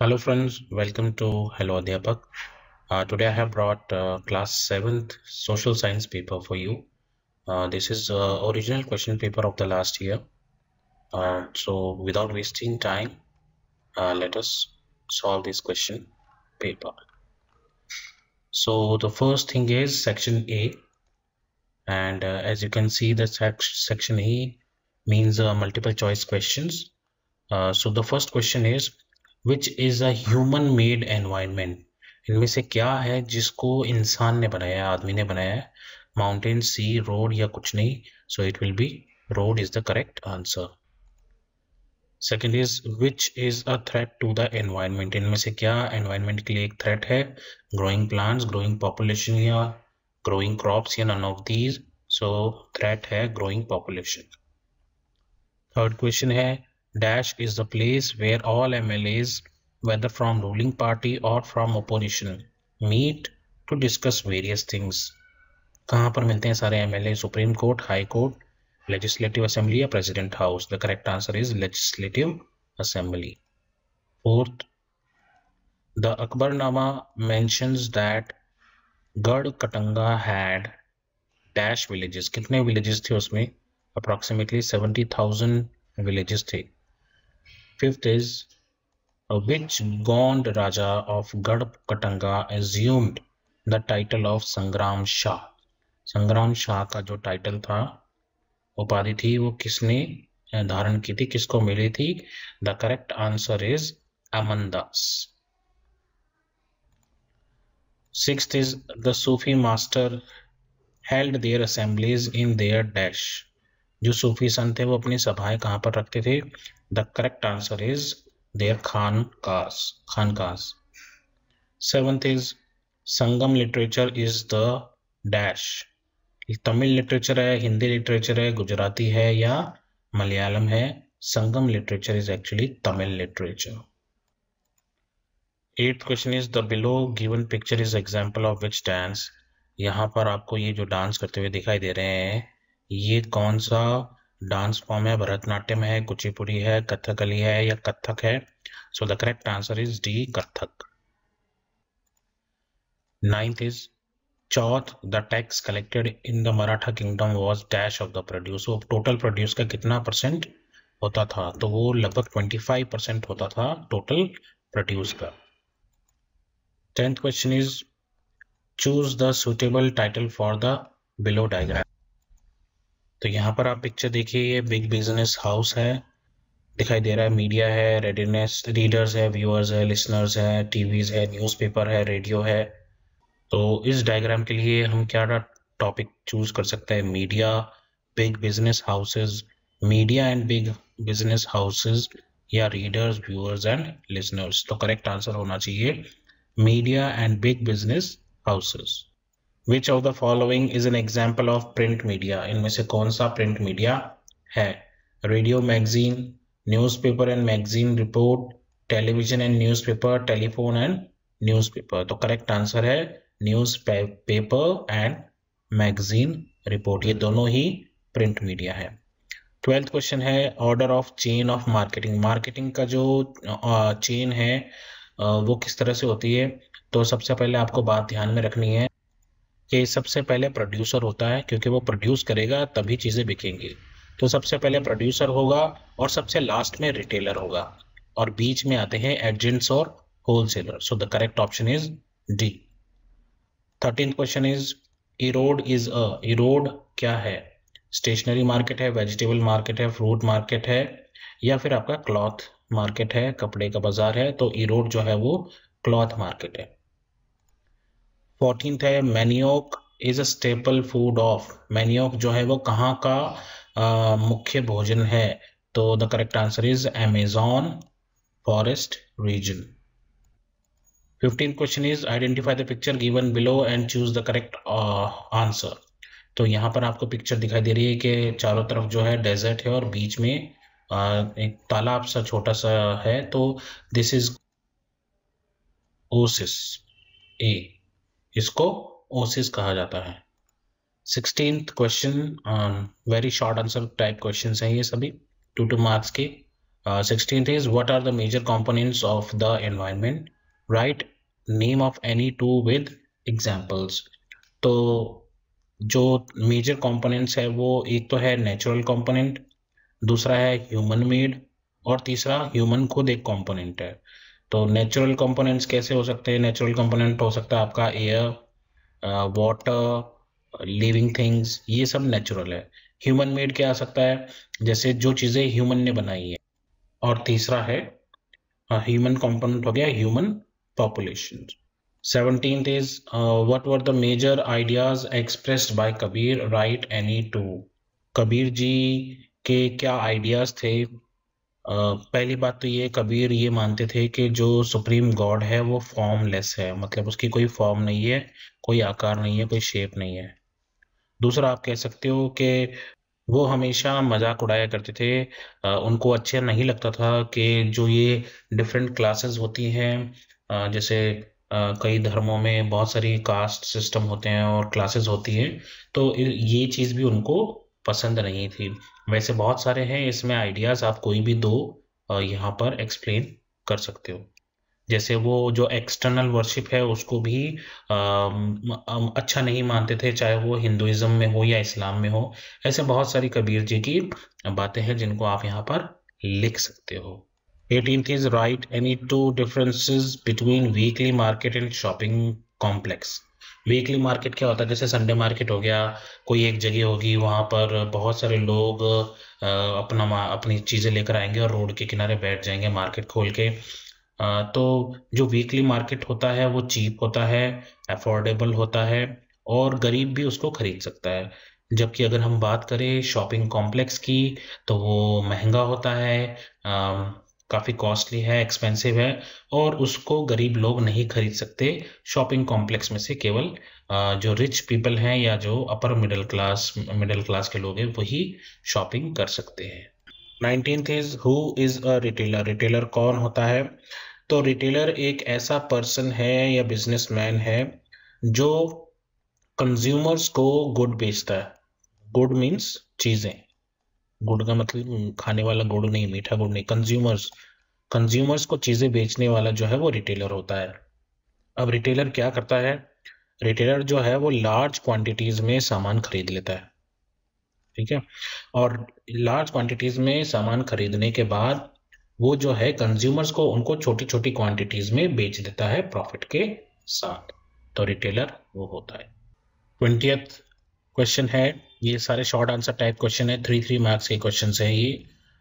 Hello friends, welcome to Hello Adhyapak. Today I have brought class 7th social science paper for you. This is original question paper of the last year. So without wasting time, let us solve this question paper. So the first thing is section A, and as you can see the section A means multiple choice questions. So the first question is, which is a human made environment? इनमें से क्या है जिसको इंसान ने बनाया है, आदमी ने बनाया है? माउंटेन, सी, रोड या कुछ नहीं? So it will be road is the correct answer. Second is which is a threat to the environment? इनमें से क्या एनवायरमेंट के लिए एक थ्रेट है? ग्रोइंग प्लांट्स, ग्रोइंग पॉपुलेशन या ग्रोइंग क्रॉप्स या none of these. So threat है ग्रोइंग पॉपुलेशन. थर्ड क्वेश्चन है, dash is the place where all MLAs, whether from ruling party or from opposition, meet to discuss various things. कहाँ पर मिलते हैं सारे MLA? Supreme court, high court, legislative assembly या president house? The correct answer is legislative assembly. Fourth, the Akbarnama mentions that Garha Katanga had dash villages. कितने villages थे उसमें? Approximately 70,000 villages थे. Fifth is, which Gond Raja of Gad Katanga assumed the title of Sangram Shah? संग्राम शाह का जो title था, उपाधि थी, वो किसने धारण की थी, किसको मिली थी? The correct answer is Amandas. Sixth is, the sufi master held their assemblies in their dash. जो सूफी संत थे वो अपनी सभाएं कहां पर रखते थे? The correct answer is their khanqahs. Seventh is, Sangam literature is the dash. Tamil literature है, हिंदी लिटरेचर है, गुजराती है या मलयालम है? Sangam literature is actually Tamil literature. Eighth question is, the below given picture is example of which dance. यहाँ पर आपको ये जो डांस करते हुए दिखाई दे रहे हैं, ये कौन सा डांस फॉर्म है? भरतनाट्यम है, कुचिपुड़ी है, कथकली है या कथक है? So the correct answer is D, Kathak. Ninth is, Chauth, the tax collected in the Maratha kingdom was dash of the produce. वो टोटल प्रोड्यूस का कितना परसेंट होता था? तो वो लगभग 25% होता था टोटल प्रोड्यूस का. Tenth question is, choose the suitable title for the below diagram. तो यहाँ पर आप पिक्चर देखिए, ये बिग बिजनेस हाउस है, दिखाई दे रहा है, मीडिया है, रेडिनेस, रीडर्स है, व्यूअर्स है, लिसनर्स है, टीवीज है, न्यूज़पेपर है, रेडियो है. तो इस डायग्राम के लिए हम क्या टॉपिक चूज कर सकते हैं? Media, big business houses, media and big business houses या रीडर्स, व्यूअर्स एंड लिसनर्स. तो करेक्ट आंसर होना चाहिए media and big business houses. Which of the following is an example of print media? इनमें से कौन सा प्रिंट मीडिया है? Radio, magazine, newspaper and magazine report, television and newspaper, telephone and newspaper. तो correct answer है newspaper and magazine report. ये दोनों ही print media है. 12th क्वेश्चन है, order of chain of marketing. Marketing का जो चेन है वो किस तरह से होती है? तो सबसे पहले आपको बात ध्यान में रखनी है कि सबसे पहले प्रोड्यूसर होता है, क्योंकि वो प्रोड्यूस करेगा तभी चीजें बिकेंगी. तो सबसे पहले प्रोड्यूसर होगा और सबसे लास्ट में रिटेलर होगा, और बीच में आते हैं एजेंट्स और wholesaler. So the correct option is D. 13th question is, Erode क्या है? स्टेशनरी मार्केट है, वेजिटेबल मार्केट है, फ्रूट मार्केट है या फिर आपका क्लॉथ मार्केट है, कपड़े का बाजार है? तो इरोड जो है वो क्लॉथ मार्केट है. 14th है, manioc is a staple food of. Manioc जो है वो कहाँ का मुख्य भोजन है? तो the correct answer is Amazon forest region. 15th question is, identify the picture given below and choose the correct answer. तो यहाँ पर आपको पिक्चर दिखाई दे रही है कि चारों तरफ जो है डेजर्ट है और बीच में एक तालाब सा छोटा सा है. तो दिस इज ओसिस ए, इसको ओसिस कहा जाता है. 16th question, very short answer type questions हैं ये सभी, 2 मार्क्स के. 16th is what are the major components of the environment? Write name of any two with examples. तो जो मेजर कंपोनेंट्स है वो एक तो है नेचुरल कंपोनेंट, दूसरा है ह्यूमन मेड, और तीसरा ह्यूमन खुद एक कंपोनेंट है। तो नेचुरल कंपोनेंट्स कैसे हो सकते हैं? नेचुरल कंपोनेंट हो सकता है आपका एयर, वाटर, लिविंग थिंग्स, ये सब नेचुरल है। ह्यूमन मेड क्या आ सकता है? जैसे जो चीजें ह्यूमन ने बनाई है। और तीसरा है ह्यूमन कंपोनेंट हो गया human population. 17th is what were the major ideas expressed by Kabir? Write any two. Kabir ji के क्या आइडियाज थे? पहली बात तो ये, कबीर ये मानते थे कि जो सुप्रीम गॉड है वो फॉर्मलेस है, मतलब उसकी कोई फॉर्म नहीं है, कोई आकार नहीं है, कोई शेप नहीं है। दूसरा आप कह सकते हो कि वो हमेशा मजाक उड़ाया करते थे। उनको अच्छा नहीं लगता था कि जो ये डिफरेंट क्लासेस होती हैं, जैसे कई धर्मों में बहुत सारी कास्ट सिस्टम होते हैं और क्लासेस होती हैं, तो ये चीज़ भी उनको पसंद नहीं थी। वैसे बहुत सारे हैं इसमें आइडियाज़, आप कोई भी दो यहाँ पर एक्सप्लेन कर सकते हो। जैसे वो जो एक्सटर्नल वर्शिप है उसको भी अच्छा नहीं मानते थे, चाहे वो हिंदुइज्म में हो या इस्लाम में हो। ऐसे बहुत सारी कबीर जी की बातें हैं जिनको आप यहाँ पर लिख सकते हो। 18th is write any two differences between weekly market and shopping complex. Weekly market क्या होता है? जैसे संडे मार्केट हो गया, कोई एक जगह होगी, वहां पर बहुत सारे लोग अपनी चीजें लेकर आएंगे और रोड के किनारे बैठ जाएंगे मार्केट खोल के। तो जो वीकली मार्केट होता है वो चीप होता है, अफोर्डेबल होता है, और गरीब भी उसको खरीद सकता है। जबकि अगर हम बात करें शॉपिंग कॉम्प्लेक्स की, तो वो महंगा होता है, काफ़ी कॉस्टली है, एक्सपेंसिव है, और उसको गरीब लोग नहीं खरीद सकते। शॉपिंग कॉम्प्लेक्स में से केवल जो रिच पीपल हैं या जो अपर मिडिल क्लास के लोग हैं वही शॉपिंग कर सकते हैं। 19th is who is a retailer? Retailer कौन होता है? तो रिटेलर एक ऐसा पर्सन है या बिजनेसमैन है जो कंज्यूमर्स को गुड बेचता है। गुड मीन्स चीजें, गुड का मतलब खाने वाला गुड़ नहीं, मीठा गुड़ नहीं, कंज्यूमर्स को चीजें बेचने वाला जो है वो रिटेलर होता है। अब रिटेलर क्या करता है? रिटेलर जो है वो लार्ज क्वांटिटीज में सामान खरीद लेता है, ठीक है, और लार्ज क्वांटिटीज में सामान खरीदने के बाद वो जो है कंज्यूमर्स को उनको छोटी छोटी क्वांटिटीज में बेच देता है प्रॉफिट के साथ। तो रिटेलर वो होता है। 20th क्वेश्चन है, ये सारे शॉर्ट आंसर टाइप क्वेश्चन है, 3 मार्क्स के क्वेश्चन है ये।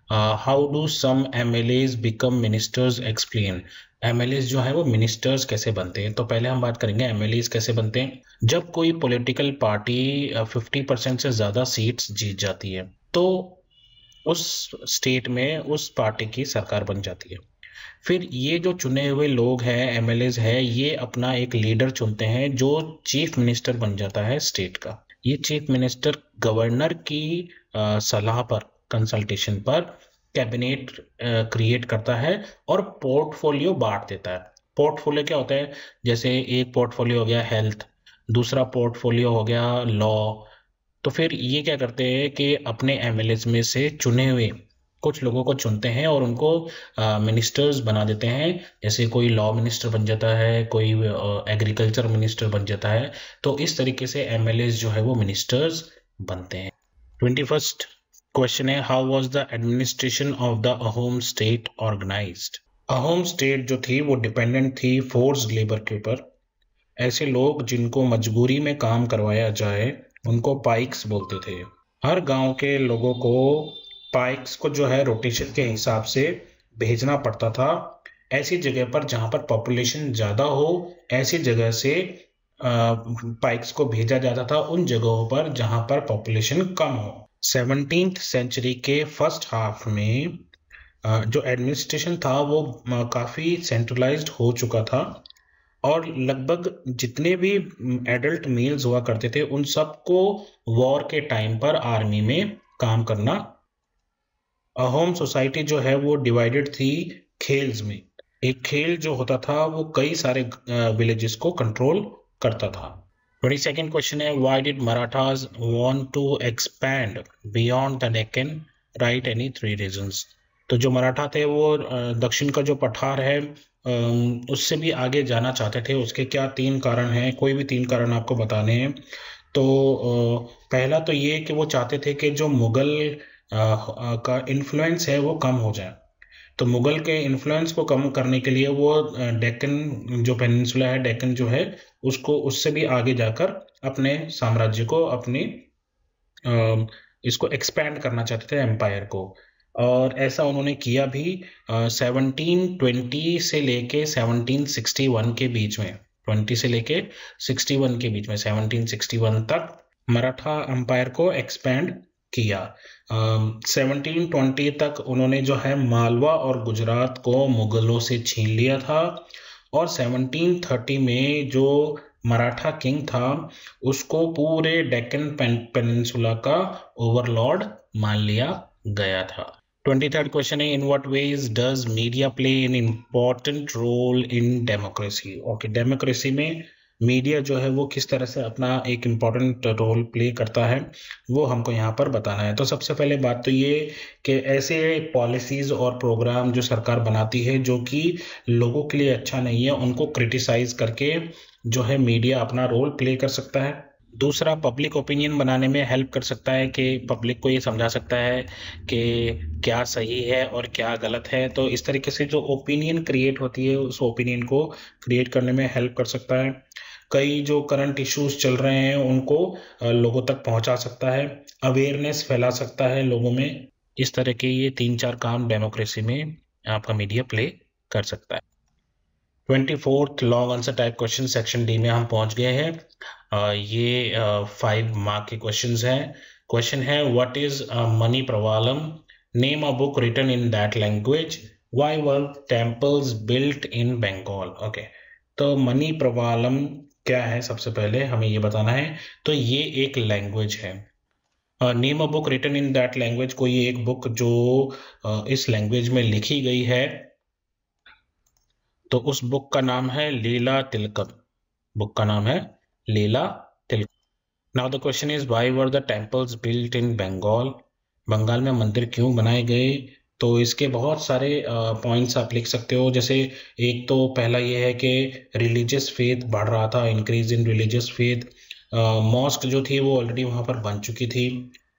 How do some MLAs become ministers? Explain. MLAs जो है वो मिनिस्टर्स कैसे बनते हैं? तो पहले हम बात करेंगे MLAs कैसे बनते हैं। जब कोई पॉलिटिकल पार्टी 50% से ज्यादा सीट्स जीत जाती है तो उस स्टेट में उस पार्टी की सरकार बन जाती है। फिर ये जो चुने हुए लोग हैं, MLAs है, ये अपना एक लीडर चुनते हैं जो चीफ मिनिस्टर बन जाता है स्टेट का। ये चीफ मिनिस्टर गवर्नर की सलाह पर, कंसल्टेशन पर कैबिनेट क्रिएट करता है और पोर्टफोलियो बांट देता है। पोर्टफोलियो क्या होता है? जैसे एक पोर्टफोलियो हो गया हेल्थ, दूसरा पोर्टफोलियो हो गया लॉ। तो फिर ये क्या करते हैं कि अपने MLAs में से चुने हुए कुछ लोगों को चुनते हैं और उनको मिनिस्टर्स बना देते हैं। जैसे कोई लॉ मिनिस्टर बन जाता है, कोई एग्रीकल्चर मिनिस्टर बन जाता है। तो इस तरीके से MLAs जो है वो मिनिस्टर्स बनते हैं। 21st क्वेश्चन है, how was the administration of the Ahom state organised? Ahom state जो थी वो डिपेंडेंट थी फोर्स्ड लेबर के ऊपर। ऐसे लोग जिनको मजबूरी में काम करवाया जाए उनको पाइक्स बोलते थे। हर गांव के लोगों को पाइक्स को जो है रोटेशन के हिसाब से भेजना पड़ता था। ऐसी जगह पर जहां पर पॉपुलेशन ज्यादा हो, ऐसी जगह से पाइक्स को भेजा जाता था उन जगहों पर जहां पर पॉपुलेशन कम हो। 17th सेंचुरी के फर्स्ट हाफ में जो एडमिनिस्ट्रेशन था वो काफी सेंट्रलाइज्ड हो चुका था और लगभग जितने भी एडल्ट मेल्स हुआ करते थे उन सबको वॉर के टाइम पर आर्मी में काम करना। अहोम सोसाइटी जो है वो डिवाइडेड थी खेल्स में। एक खेल जो होता था वो कई सारे विलेजेस को कंट्रोल करता था। 22nd क्वेश्चन है, why did Marathas want to expand beyond the Deccan? Right any 3 reasons. तो जो मराठा थे वो दक्षिण का जो पठार है उससे भी आगे जाना चाहते थे। उसके क्या 3 कारण हैं, कोई भी 3 कारण आपको बताने हैं। तो पहला तो ये कि वो चाहते थे कि जो मुगल का इन्फ्लुएंस है वो कम हो जाए। तो मुगल के इन्फ्लुएंस को कम करने के लिए वो डेक्कन जो पेनिनसुला है, डेक्कन जो है, उसको उससे भी आगे जाकर अपने साम्राज्य को, अपनी इसको एक्सपैंड करना चाहते थे, एम्पायर को। और ऐसा उन्होंने किया भी। 1720 से लेके 1761 के बीच में, 20 से लेके 61 के बीच में, 1761 तक मराठा एम्पायर को एक्सपैंड किया। 1720 तक उन्होंने जो है मालवा और गुजरात को मुगलों से छीन लिया था। और 1730 में जो मराठा किंग था उसको पूरे डेक्कन पेनिनसुला का ओवरलॉर्ड मान लिया गया था। 23rd क्वेश्चन है, in what ways does media play an important role in democracy. Okay, democracy में मीडिया जो है वो किस तरह से अपना एक इम्पॉर्टेंट रोल प्ले करता है वो हमको यहाँ पर बताना है। तो सबसे पहले बात तो ये कि ऐसे पॉलिसीज और प्रोग्राम जो सरकार बनाती है जो कि लोगों के लिए अच्छा नहीं है, उनको क्रिटिसाइज करके जो है मीडिया अपना रोल प्ले कर सकता है। दूसरा, पब्लिक ओपिनियन बनाने में हेल्प कर सकता है कि पब्लिक को ये समझा सकता है कि क्या सही है और क्या गलत है। तो इस तरीके से जो ओपिनियन क्रिएट होती है उस ओपिनियन को क्रिएट करने में हेल्प कर सकता है। कई जो करंट इश्यूज चल रहे हैं उनको लोगों तक पहुंचा सकता है, अवेयरनेस फैला सकता है लोगों में। इस तरह के ये 3-4 काम डेमोक्रेसी में आपका मीडिया प्ले कर सकता है। 24th long answer type question section D में हम पहुंच गए हैं। ये 5 मार्क के क्वेश्चंस हैं। क्वेश्चन है, what is Manipravalam, name a book written in that language, why were temples built in Bengal. Okay, तो मनी प्रवालम क्या है सबसे पहले हमें ये बताना है। तो ये एक लैंग्वेज है। Name a book written in that language, कोई एक बुक जो इस लैंग्वेज में लिखी गई है, तो उस बुक का नाम है लीला तिलकम। बुक का नाम है Lilatilakam. Now the question is, why were the temples built in Bengal. Bengal में मंदिर क्यों बनाए गए। तो इसके बहुत सारे पॉइंट्स आप लिख सकते हो। जैसे एक तो पहला ये है कि रिलीजियस फेथ बढ़ रहा था, increase in religious faith. Mosque जो थी वो ऑलरेडी वहाँ पर बन चुकी थी।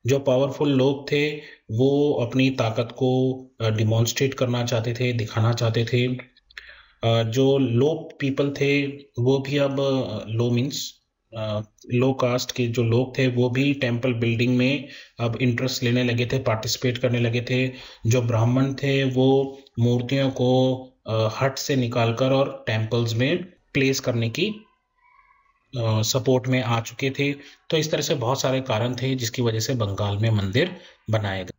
जो पावरफुल लोग थे वो अपनी ताकत को डिमॉन्स्ट्रेट करना चाहते थे, दिखाना चाहते थे। जो लो पीपल थे वो भी अब लो मीन्स लो कास्ट के जो लोग थे वो भी टेम्पल बिल्डिंग में अब इंटरेस्ट लेने लगे थे, पार्टिसिपेट करने लगे थे। जो ब्राह्मण थे वो मूर्तियों को हट से निकालकर और टेम्पल्स में प्लेस करने की सपोर्ट में आ चुके थे। तो इस तरह से बहुत सारे कारण थे जिसकी वजह से बंगाल में मंदिर बनाए गए।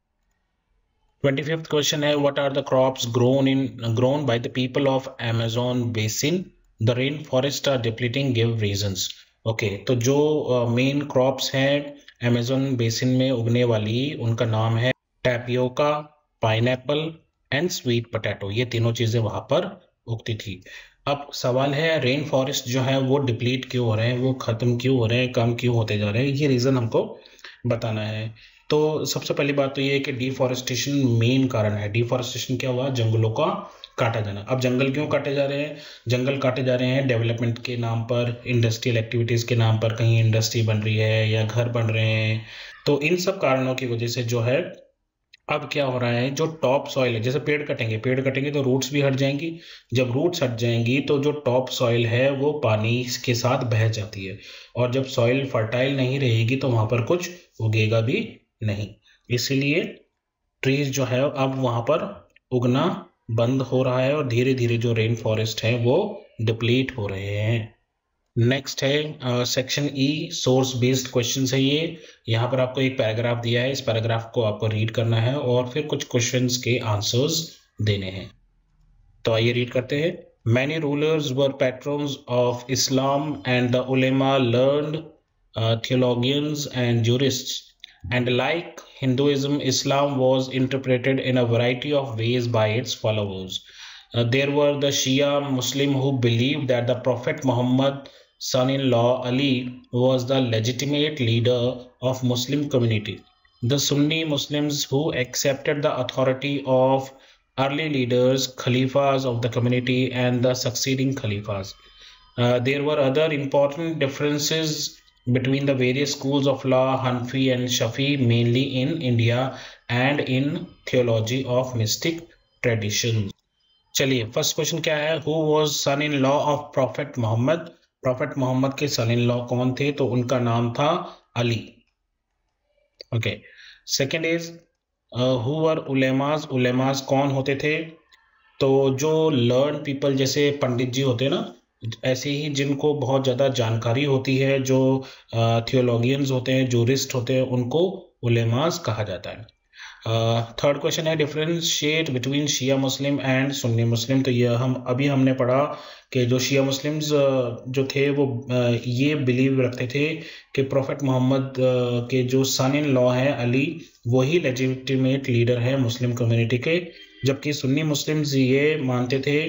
25th क्वेश्चन है, what are the crops grown by the people of Amazon basin, the rain forest are depleting, give reasons. Okay, तो जो मेन क्रॉप्स हैं अमेज़न बेसिन में उगने वाली, उनका नाम है tapioca, pineapple and sweet potato. ये तीनों चीजें वहां पर उगती थी। अब सवाल है, रेन फॉरेस्ट जो है वो डिप्लीट क्यों हो रहे हैं, वो खत्म क्यों हो रहे हैं, कम क्यों होते जा रहे हैं, ये रीजन हमको बताना है। तो सबसे पहली बात तो ये है कि डिफॉरेस्टेशन मेन कारण है। डिफॉरेस्टेशन क्या हुआ, जंगलों का काटा जाना। अब जंगल क्यों काटे जा रहे हैं, जंगल काटे जा रहे हैं डेवलपमेंट के नाम पर, इंडस्ट्रियल एक्टिविटीज के नाम पर, कहीं इंडस्ट्री बन रही है या घर बन रहे हैं। तो इन सब कारणों की वजह से जो है अब क्या हो रहा है, जो टॉप सॉइल है, जैसे पेड़ कटेंगे तो रूट्स भी हट जाएंगी। जब रूट्स हट जाएंगी तो जो टॉप सॉइल है वो पानी के साथ बह जाती है, और जब सॉइल फर्टाइल नहीं रहेगी तो वहां पर कुछ उगेगा भी नहीं। इसीलिए ट्रीज जो है अब वहां पर उगना बंद हो रहा है और धीरे धीरे जो रेन फॉरेस्ट है वो डिप्लीट हो रहे हैं। नेक्स्ट है section E, source based question है ये। यहाँ पर आपको एक पैराग्राफ दिया है, इस पैराग्राफ को आपको रीड करना है और फिर कुछ क्वेश्चंस के आंसर्स देने हैं। तो आइए रीड करते हैं। Many rulers were patrons of Islam and the ulema learned theologians and jurists, and like Hinduism, Islam was interpreted in a variety of ways by its followers. There were the Shia Muslim who believed that the Prophet Muhammad son-in-law Ali was the legitimate leader of Muslim community. The Sunni Muslims who accepted the authority of early leaders, Khalifas of the community, and the succeeding Khalifas. There were other important differences between the various schools of law, Hanfi and Shafi, mainly in India and in theology of mystic traditions. चलिए, first question क्या है? Who was son in law of prophet Muhammad? Prophet Muhammad के son in law कौन थे? तो उनका नाम था Ali. Okay. Second is who were ulemas? उलेमास कौन होते थे? तो जो लर्न पीपल जैसे पंडित जी होते हैं ना, ऐसे ही जिनको बहुत ज़्यादा जानकारी होती है, जो थियोलॉगियंस होते हैं, जूरिस्ट होते हैं, उनको उलेमास कहा जाता है. थर्ड क्वेश्चन है differentiate between Shia Muslim and Sunni Muslim. तो ये हमने पढ़ा कि जो शिया मुस्लिम्स जो थे वो ये बिलीव रखते थे कि प्रॉफेट मोहम्मद के जो सन इन लॉ हैं अली, वही लेजिटिमेट लीडर हैं मुस्लिम कम्युनिटी के. जबकि सुन्नी मुस्लिम्स ये मानते थे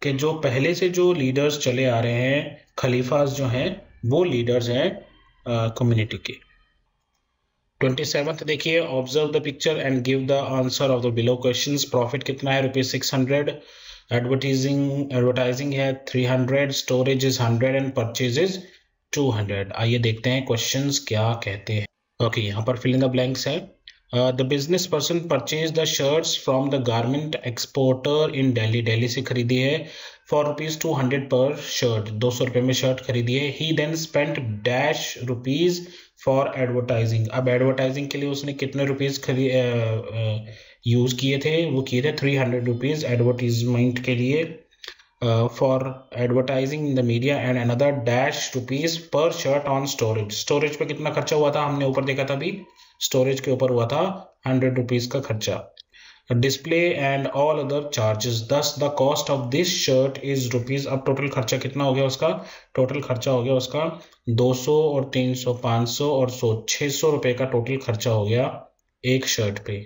कि जो पहले से जो लीडर्स चले आ रहे हैं, खलीफास जो हैं, वो लीडर्स हैं कम्युनिटी के. 27th देखिए, observe the picture and give the answer of the below questions. Profit कितना है? ₹600. एडवर्टाइजिंग है 300. Storage is 100 and purchase is 200. आइए देखते हैं क्वेश्चंस क्या कहते हैं. ओके, यहाँ पर फिल इन द ब्लैंक्स है. The business person purchase the shirts from the garment exporter इन दिल्ली. दिल्ली से खरीदी है फॉर ₹200 पर शर्ट. 200 रुपये में शर्ट खरीदी है. He then spent dash rupees for advertising. अब एडवर्टाइजिंग के लिए उसने कितने रुपीज यूज किए थे? वो किए थे ₹300 एडवर्टीजमेंट के लिए. For advertising in the media and another dash rupees per shirt on storage. Storage पे कितना खर्चा हुआ था? हमने ऊपर देखा था अभी, स्टोरेज के ऊपर हुआ था ₹100 का खर्चा. Display and all other charges. Thus the cost of this shirt is rupees. अब टोटल खर्चा कितना हो गया उसका? टोटल खर्चा हो गया उसका 200 और 300, 500 और 100, 600 रुपए का टोटल खर्चा हो गया एक शर्ट पे.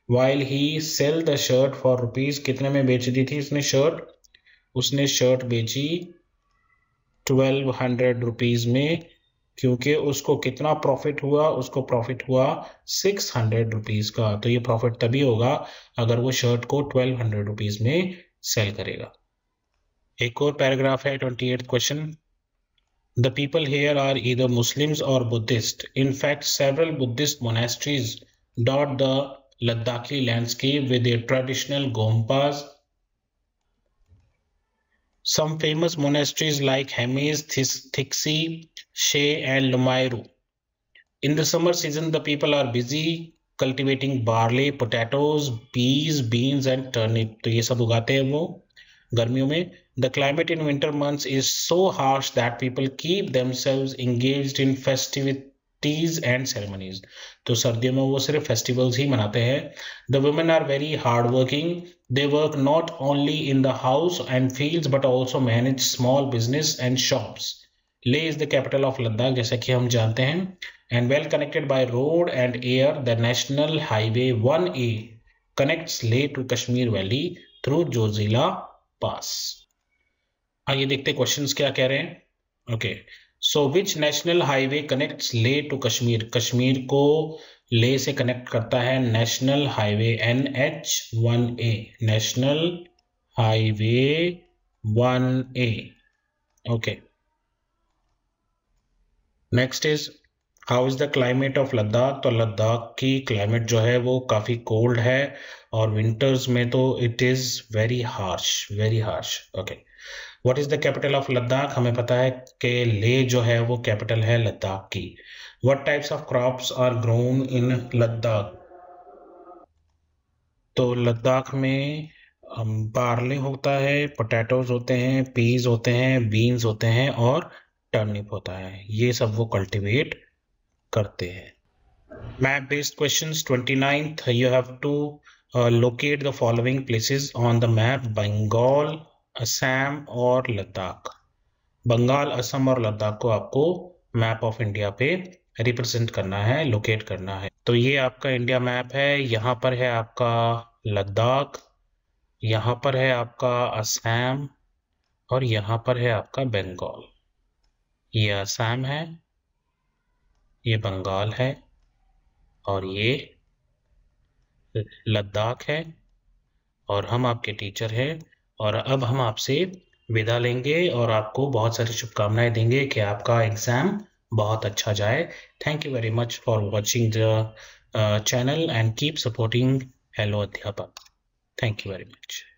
While he sell the shirt for rupees. कितने में बेच दी थी इसने शर्ट? उसने शर्ट बेची 1200 रुपीज में. क्योंकि उसको कितना प्रॉफिट हुआ? उसको प्रॉफिट हुआ 600 रुपीज का. तो ये प्रॉफिट तभी होगा अगर वो शर्ट को 1200 रुपीज में सेल करेगा. एक और पैराग्राफ है, 28th question. The people here are either Muslims और Buddhist. In fact several Buddhist monasteries dot the Ladakhi landscape with their traditional gompas. Some famous monasteries like Hemis, Thiksi, She and Lumairu. In the summer season, the people are busy cultivating barley, potatoes, peas, beans and turnip. तो ये सब उगाते हैं वो गर्मियों में. The climate in winter months is so harsh that people keep themselves engaged in festivities and ceremonies. तो सर्दियों में वो सिर्फ फेस्टिवल्स ही मनाते हैं. The women are very hardworking. They work not only in the house and fields but also manage small business and shops. Leh is the capital of Ladakh, जैसा कि हम जानते हैं, and well connected by road and air. The National Highway 1A connects Leh to Kashmir Valley through Jozila Pass. आइए देखते questions क्या कह रहे हैं. Okay, so which national highway connects ले टू कश्मीर. कश्मीर को ले से कनेक्ट करता है national highway NH1A. National highway 1A. Okay, next is how is the climate of Ladakh. तो लद्दाख की क्लाइमेट जो है वो काफी कोल्ड है और विंटर्स में तो it is very harsh, very harsh. Okay, what is the capital of Ladakh. हमें पता है कि लेह जो है वो कैपिटल है लद्दाख की. What types of crops are grown in Ladakh. तो लद्दाख में बार्ले होता है, पोटैटोज होते हैं, पीज होते हैं, बीन्स होते हैं और टर्निप होता है. ये सब वो कल्टीवेट करते हैं. Map based questions. 29th you have to locate the following places on the map. Bengal, Assam और लद्दाख. बंगाल, असम और लद्दाख को आपको मैप ऑफ इंडिया पे रिप्रेजेंट करना है, लोकेट करना है. तो ये आपका इंडिया मैप है. यहाँ पर है आपका लद्दाख, यहाँ पर है आपका असम और यहाँ पर है आपका बंगाल. ये असम है, ये बंगाल है और ये लद्दाख है और हम आपके टीचर हैं। और अब हम आपसे विदा लेंगे और आपको बहुत सारी शुभकामनाएं देंगे कि आपका एग्जाम बहुत अच्छा जाए। Thank you very much for watching the channel and keep supporting hello Adhyapak. Thank you very much.